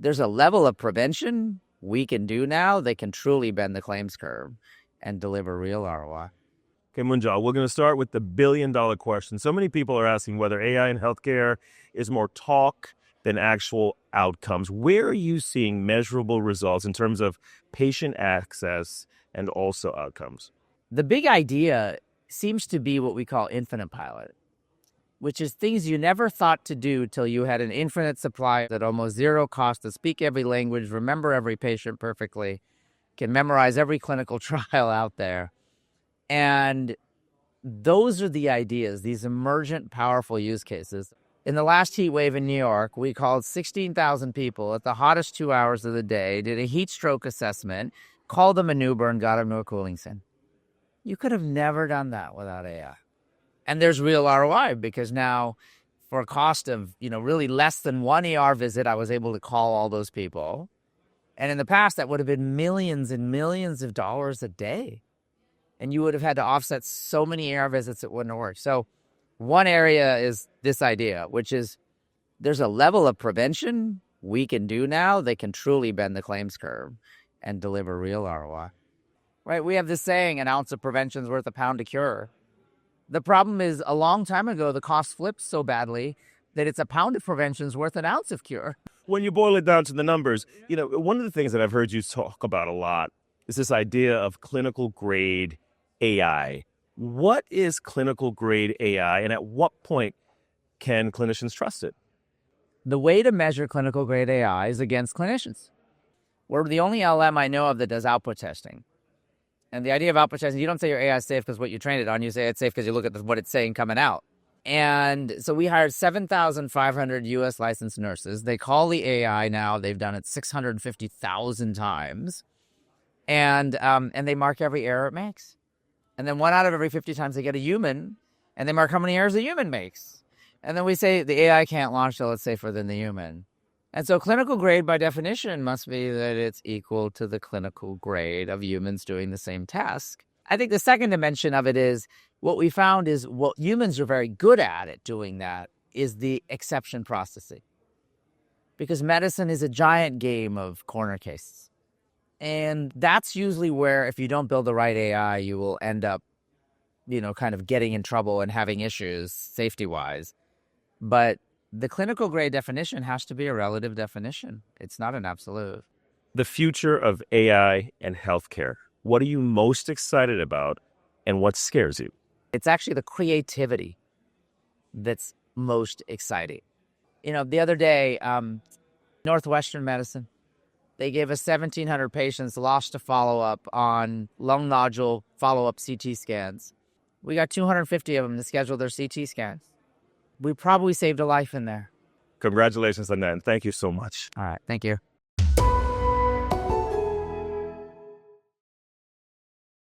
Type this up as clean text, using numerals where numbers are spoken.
there's a level of prevention we can do now that can truly bend the claims curve and deliver real ROI. Okay, Munjal, we're going to start with the billion-dollar question. So many people are asking whether AI in healthcare is more talk than actual outcomes. Where are you seeing measurable results in terms of patient access and also outcomes? The big idea seems to be what we call infinite pilot, which is things you never thought to do till you had an infinite supply at almost zero cost to speak every language, remember every patient perfectly, can memorize every clinical trial out there. And those are the ideas, these emergent, powerful use cases. In the last heat wave in New York, we called 16,000 people at the hottest 2 hours of the day, did a heat stroke assessment, called them an Uber, and got them to a cooling center. You could have never done that without AI. And there's real ROI because now, for a cost of, really less than one ER visit, I was able to call all those people. And in the past, that would have been millions and millions of dollars a day. And you would have had to offset so many ER visits it wouldn't have worked. So one area is this idea, which is there's a level of prevention we can do now that can truly bend the claims curve and deliver real ROI. Right? We have this saying, an ounce of prevention is worth a pound of cure. The problem is a long time ago, the cost flipped so badly that it's a pound of prevention is worth an ounce of cure. When you boil it down to the numbers, one of the things that I've heard you talk about a lot is this idea of clinical grade AI. What is clinical grade AI, and at what point can clinicians trust it? The way to measure clinical grade AI is against clinicians. We're the only LM I know of that does output testing. And the idea of output testing, you don't say your AI is safe because what you trained it on. You say it's safe because you look at what it's saying coming out. And so we hired 7,500 U.S. licensed nurses. They call the AI now. They've done it 650,000 times. And they mark every error it makes. And then 1 out of every 50 times they get a human, and they mark how many errors the human makes. And then we say the AI can't launch till it's safer than the human. And so clinical grade, by definition, must be that it's equal to the clinical grade of humans doing the same task. I think the second dimension of it is what we found is what humans are very good at doing that is the exception processing. Because medicine is a giant game of corner cases. And that's usually where, if you don't build the right AI, you will end up, kind of getting in trouble and having issues safety-wise. But the clinical grade definition has to be a relative definition. It's not an absolute. The future of AI and healthcare. What are you most excited about, and what scares you? It's actually the creativity that's most exciting. The other day, Northwestern Medicine, they gave us 1,700 patients lost to follow-up on lung nodule follow-up CT scans. We got 250 of them to schedule their CT scans. We probably saved a life in there. Congratulations on that, and thank you so much. All right, thank you.